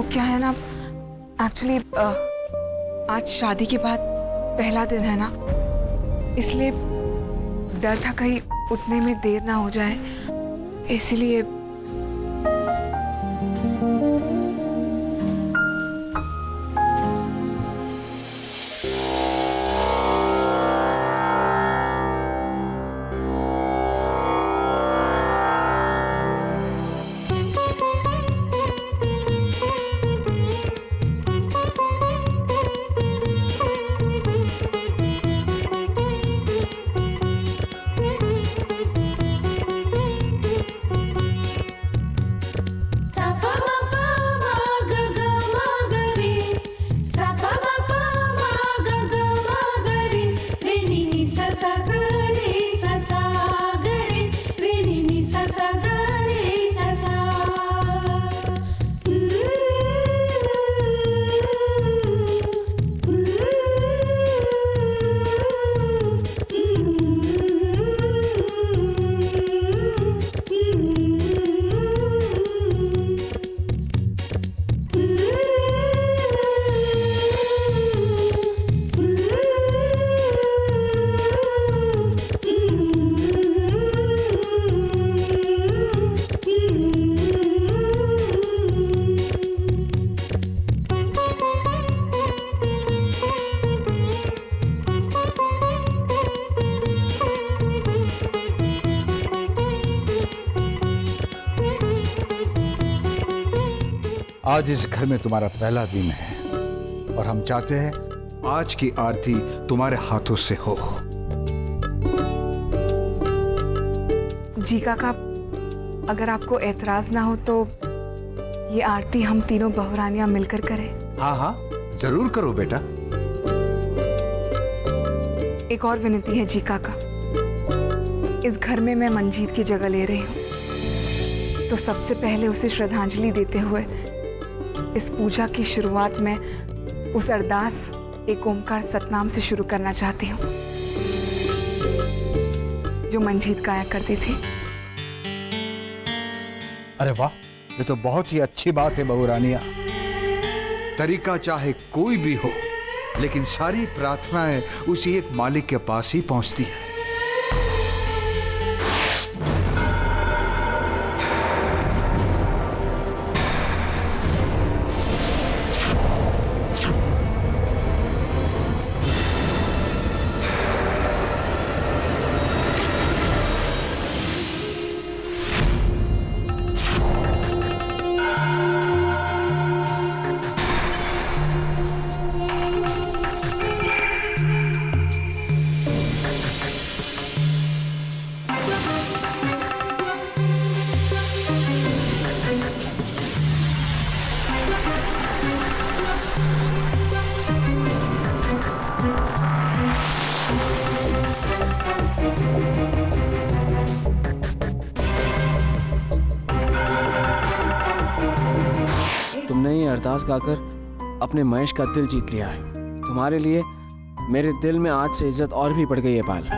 वो क्या है ना, एक्चुअली आज शादी के बाद पहला दिन है ना, इसलिए डर था कहीं उठने में देर ना हो जाए, इसलिए। आज इस घर में तुम्हारा पहला दिन है और हम चाहते हैं आज की आरती तुम्हारे हाथों से हो। जी काका, अगर आपको एतराज ना हो तो ये आरती हम तीनों बहुरानियां मिलकर करें। हाँ हाँ, जरूर करो बेटा। एक और विनती है जी काका, इस घर में मैं मंजीत की जगह ले रही हूँ, तो सबसे पहले उसे श्रद्धांजलि देते हुए इस पूजा की शुरुआत में उस अरदास एक ओमकार सतनाम से शुरू करना चाहती हूँ जो मंजीत गाया करती थी। अरे वाह, ये तो बहुत ही अच्छी बात है बहुरानिया। तरीका चाहे कोई भी हो, लेकिन सारी प्रार्थनाएं उसी एक मालिक के पास ही पहुंचती है। तुमने ये अरदास गाकर अपने महेश का दिल जीत लिया है। तुम्हारे लिए मेरे दिल में आज से इज्जत और भी बढ़ गई है पाल।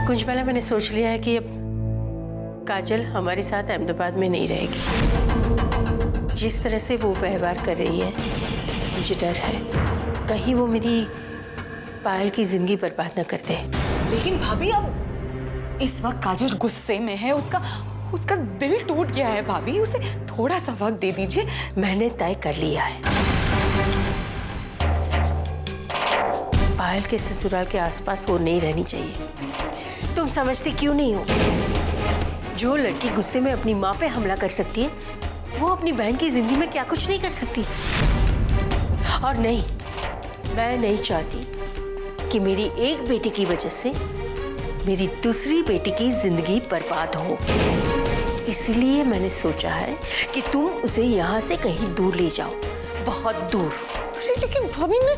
कुछ पहले मैंने सोच लिया है कि अब काजल हमारे साथ अहमदाबाद में नहीं रहेगी। जिस तरह से वो व्यवहार कर रही है, मुझे डर है कहीं वो मेरी पायल की जिंदगी बर्बाद न कर दे। लेकिन भाभी, अब इस वक्त काजल गुस्से में है, उसका दिल टूट गया है भाभी, उसे थोड़ा सा वक्त दे दीजिए। मैंने तय कर लिया है, पायल पायल के ससुराल के आसपास वो नहीं रहनी चाहिए। तुम समझती क्यों नहीं हो? जो लड़की गुस्से में अपनी माँ पे हमला कर सकती है, वो अपनी बहन की जिंदगी में क्या कुछ नहीं कर सकती। और नहीं, मैं नहीं चाहती कि मेरी एक बेटी की वजह से मेरी दूसरी बेटी की जिंदगी बर्बाद हो। इसलिए मैंने सोचा है कि तुम उसे यहाँ से कहीं दूर ले जाओ, बहुत दूर। लेकिन भाभी, मैं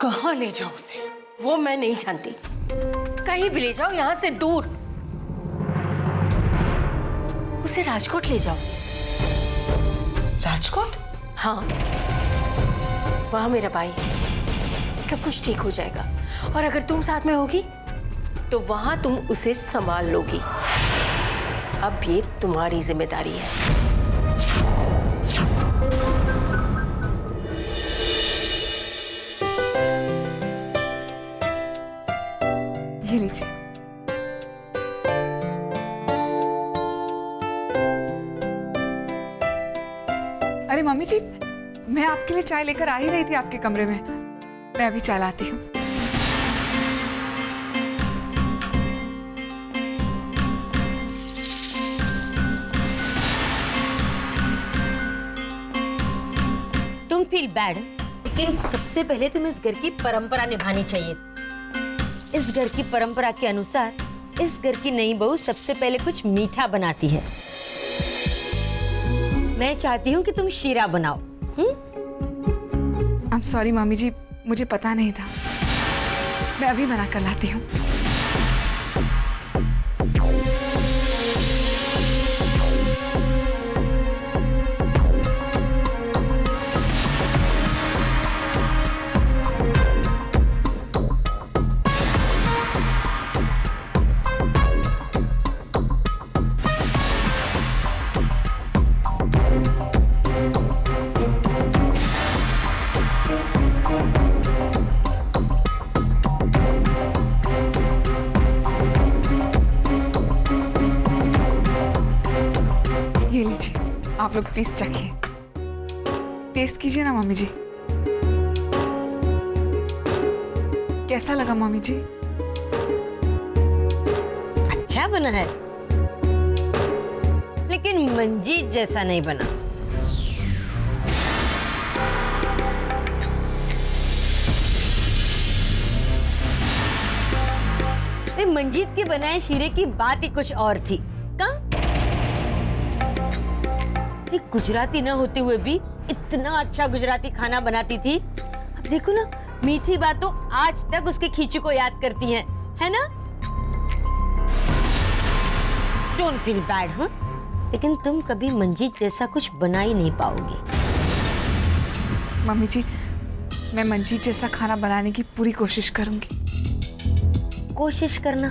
कहाँ ले जाऊँ उसे? वो मैं नहीं जानती, कहीं भी ले जाओ यहाँ से दूर। उसे राजकोट ले जाओ। राजकोट? हाँ, वहां मेरा भाई है, सब कुछ ठीक हो जाएगा। और अगर तुम साथ में होगी तो वहां तुम उसे संभाल लोगी। अब ये तुम्हारी जिम्मेदारी है। ये लीजिए। अरे मम्मी जी, मैं आपके लिए चाय लेकर आ ही रही थी आपके कमरे में। मैं अभी चाय लाती हूँ। तुम फील बैड, लेकिन सबसे पहले तुम्हें इस घर की परंपरा निभानी चाहिए। इस घर की परंपरा के अनुसार इस घर की नई बहू सबसे पहले कुछ मीठा बनाती है। मैं चाहती हूँ कि तुम शीरा बनाओ। I'm sorry मम्मी जी, मुझे पता नहीं था। मैं अभी बना कर लाती हूँ। ये लीजिए, आप लोग प्लीज चखिए। टेस्ट कीजिए ना मम्मी जी। कैसा लगा मम्मी जी? अच्छा बना है, लेकिन मंजीत जैसा नहीं बना। मंजीत के बनाए शीरे की बात ही कुछ और थी। कहाँ? एक गुजराती न होते हुए भी इतना अच्छा गुजराती खाना बनाती थी। अब देखो ना, मीठी बातों आज तक उसके खींचू को याद करती हैं, है ना? डोंट फील बैड, हाँ? लेकिन तुम कभी मंजीत जैसा कुछ बना ही नहीं पाओगी। मम्मी जी, मैं मंजीत जैसा खाना बनाने की पूरी कोशिश करूंगी। कोशिश करना।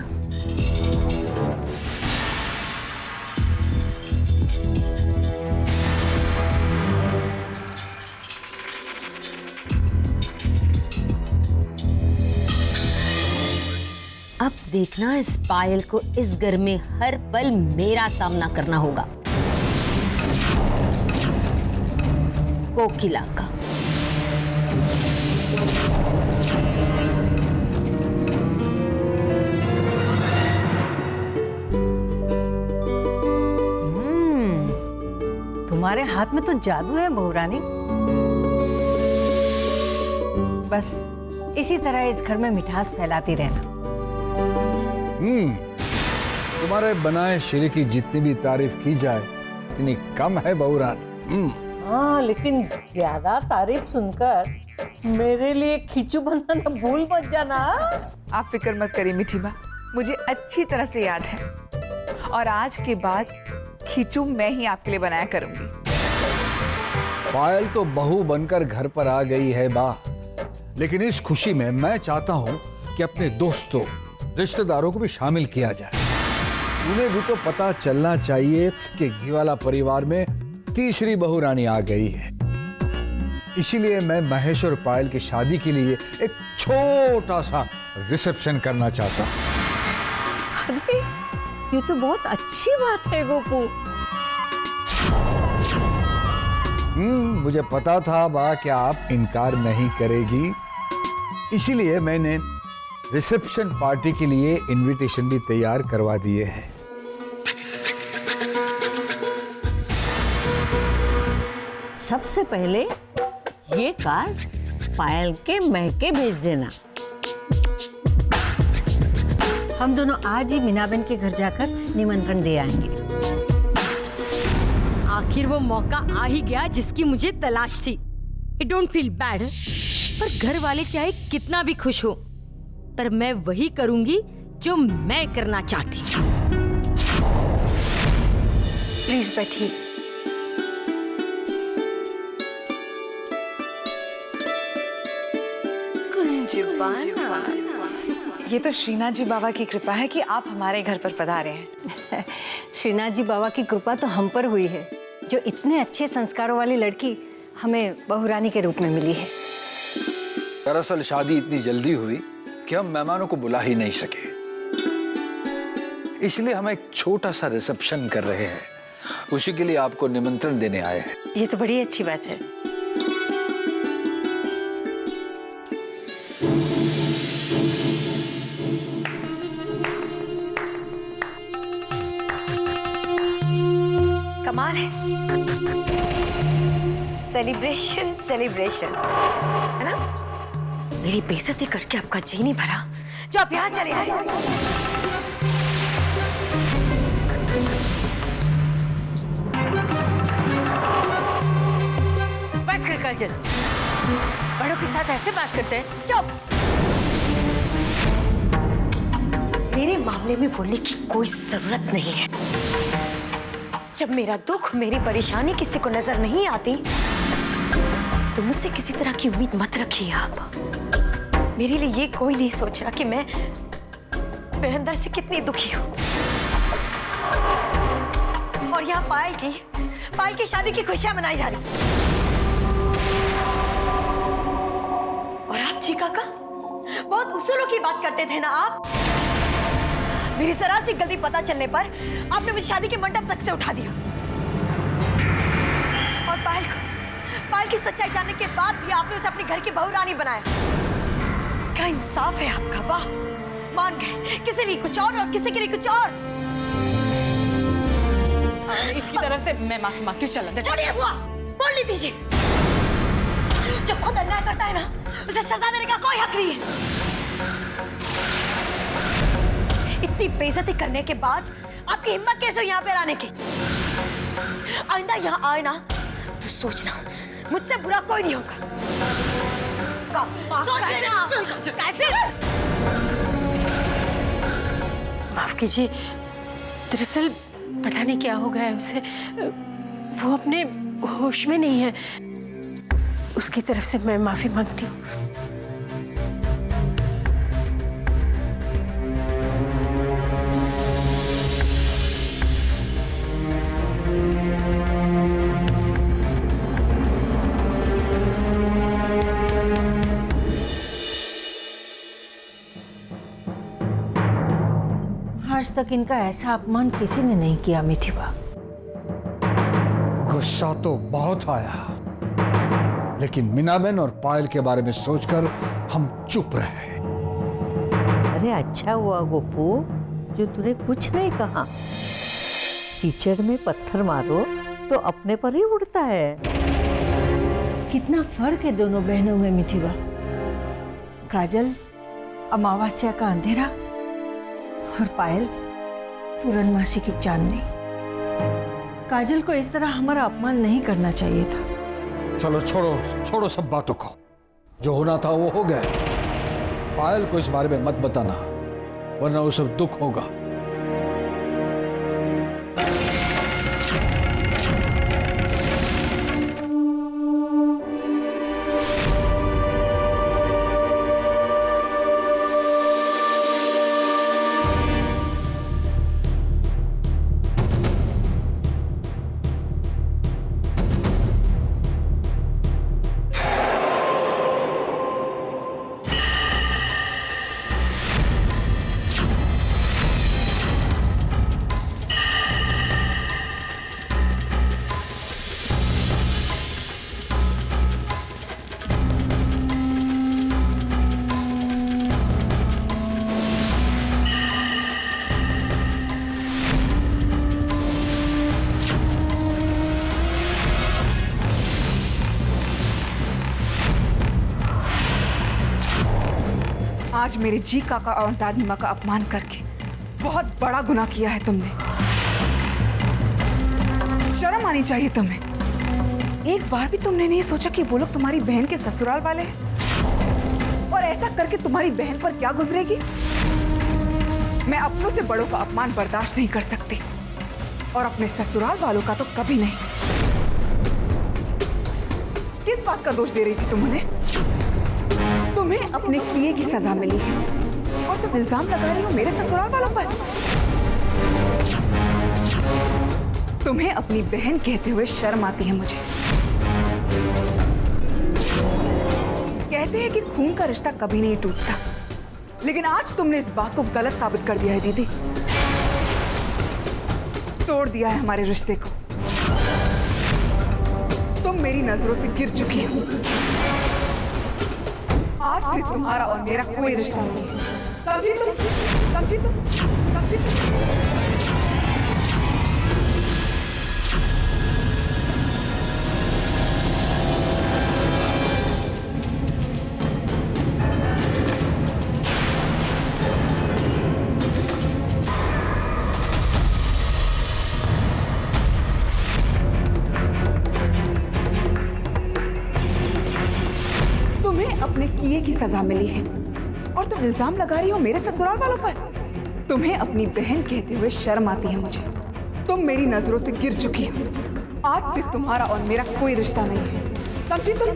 अब देखना, इस पायल को इस घर में हर पल मेरा सामना करना होगा। कोकिला का। तुम्हारे हाथ में तो जादू है बहू रानी। बस इसी तरह इस घर में मिठास फैलाती रहना। तुम्हारे बनाए शीरे की जितनी भी तारीफ की जाए इतनी कम है बहू रानी। हाँ, लेकिन ज्यादा तारीफ सुनकर मेरे लिए खिचू बनाना भूल मत जाना। आप फिक्र मत करिए मीठी बा, मुझे अच्छी तरह से याद है। और आज के बाद खिचू मैं ही आपके लिए बनाया करूंगी। पायल तो बहू बनकर घर पर आ गई है बा, लेकिन इस खुशी में मैं चाहता हूं कि अपने दोस्तों रिश्तेदारों को भी शामिल किया जाए। उन्हें भी तो पता चलना चाहिए कि घीवाला परिवार में तीसरी बहू रानी आ गई है। इसीलिए मैं महेश और पायल की शादी के लिए एक छोटा सा रिसेप्शन करना चाहता हूं। अरे ये तो बहुत अच्छी बात है गोपू। मुझे पता था बा कि आप इनकार नहीं करेगी। इसीलिए मैंने रिसेप्शन पार्टी के लिए इनविटेशन भी तैयार करवा दिए हैं। सबसे पहले ये कार्ड पायल के महके भेज देना। हम दोनों आज ही मीनाबेन के घर जाकर निमंत्रण दे आएंगे। आखिर वो मौका आ ही गया जिसकी मुझे तलाश थी। आई डोंट फील बैड, पर घर वाले चाहे कितना भी खुश हो, पर मैं वही करूंगी जो मैं करना चाहती हूँ। प्लीज बैठिए। ये तो श्रीनाथ जी बाबा की कृपा है कि आप हमारे घर पर पधारे हैं। श्रीनाथ जी बाबा की कृपा तो हम पर हुई है, जो इतने अच्छे संस्कारों वाली लड़की हमें बहुरानी के रूप में मिली है। दरअसल शादी इतनी जल्दी हुई कि हम मेहमानों को बुला ही नहीं सके, इसलिए हम एक छोटा सा रिसेप्शन कर रहे हैं। उसी के लिए आपको निमंत्रण देने आए हैं। ये तो बड़ी अच्छी बात है। कमाल है। सेलिब्रेशन सेलिब्रेशन है ना। मेरी बेइज्जती करके आपका जी नहीं भरा, जो आप यहाँ चले आए। बात कर काजल, बड़ों के साथ ऐसे बात करते हैं? चुप। मेरे मामले में बोलने की कोई जरूरत नहीं है। जब मेरा दुख, मेरी परेशानी किसी को नजर नहीं आती, तो मुझसे किसी तरह की उम्मीद मत रखिए आप। मेरे लिए ये कोई नहीं सोच रहा कि मैं अंदर से कितनी दुखी हूं। और यहाँ पायल की शादी की खुशियां मनाई जा रही। और आप जी काका बहुत उसूलों की बात करते थे ना आप। मेरी जरा सी गलती पता चलने पर आपने मुझे शादी के मंडप तक से उठा दिया। और पायल की सच्चाई जानने के बाद भी आपने उसे अपने घर की बहुरानी बनाया। क्या इंसाफ है आपका। वाह, मान गए, किसी लिए कुछ और किसी के लिए कुछ और। इसकी तरफ से मैं माफी मांगती हूँ। चलो छोड़िए बुआ, बोलने दीजिए। जो खुद अन्याय करता है ना, उसे सजा देने का कोई हक नहीं है। इतनी बेइज्जती करने के बाद आपकी हिम्मत कैसे यहाँ पे आने की। आइंदा यहाँ आए ना तो सोचना मुझसे बुरा कोई नहीं होगा। सोच लेना। माफ कीजिए, दरअसल पता नहीं क्या हो गया है उसे, वो अपने होश में नहीं है। उसकी तरफ से मैं माफी मांगती हूँ। आज तक इनका ऐसा अपमान किसी ने नहीं किया मीठी बा। गुस्सा तो बहुत आया, लेकिन मीनाबेन और पायल के बारे में सोचकर हम चुप रहे। अरे अच्छा हुआ गोपू जो तूने कुछ नहीं कहा। कीचड़ में पत्थर मारो तो अपने पर ही उड़ता है। कितना फर्क है दोनों बहनों में मीठी बा। काजल अमावस्या का अंधेरा और पायल पूर्णमासी की चांदनी। काजल को इस तरह हमारा अपमान नहीं करना चाहिए था। चलो छोड़ो सब बातों को। जो होना था वो हो गया। पायल को इस बारे में मत बताना, वरना उसे दुख होगा। आज मेरे जी काका और दादी माँ का अपमान करके बहुत बड़ा गुनाह किया है तुमने। शर्म आनी चाहिए तुम्हें। एक बार भी तुमने नहीं सोचा कि वो लोग तुम्हारी बहन के ससुराल वाले हैं और ऐसा करके तुम्हारी बहन पर क्या गुजरेगी। मैं अपनों से बड़ों का अपमान बर्दाश्त नहीं कर सकती और अपने ससुराल वालों का तो कभी नहीं। किस बात का दोष दे रही थी तुम उन्हें? तुम्हें अपने किए की सजा मिली है और तुम इल्जाम लगा रही हो मेरे ससुराल वालों पर। तुम्हें अपनी बहन कहते हुए शर्म आती है मुझे। कहते हैं कि खून का रिश्ता कभी नहीं टूटता, लेकिन आज तुमने इस बात को गलत साबित कर दिया है दीदी। तोड़ दिया है हमारे रिश्ते को। तुम मेरी नजरों से गिर चुकी हो। आज से तुम्हारा और मेरा कोई रिश्ता नहीं है। समझी तुम? समझी तुम? समझी तुम? अपने किए की सजा मिली है और तुम इल्जाम लगा रही हो मेरे ससुराल वालों पर। तुम्हें अपनी बहन कहते हुए शर्म आती है मुझे। तुम मेरी नजरों से गिर चुकी हो। आज से तुम्हारा और मेरा कोई रिश्ता नहीं है। समझी तुम?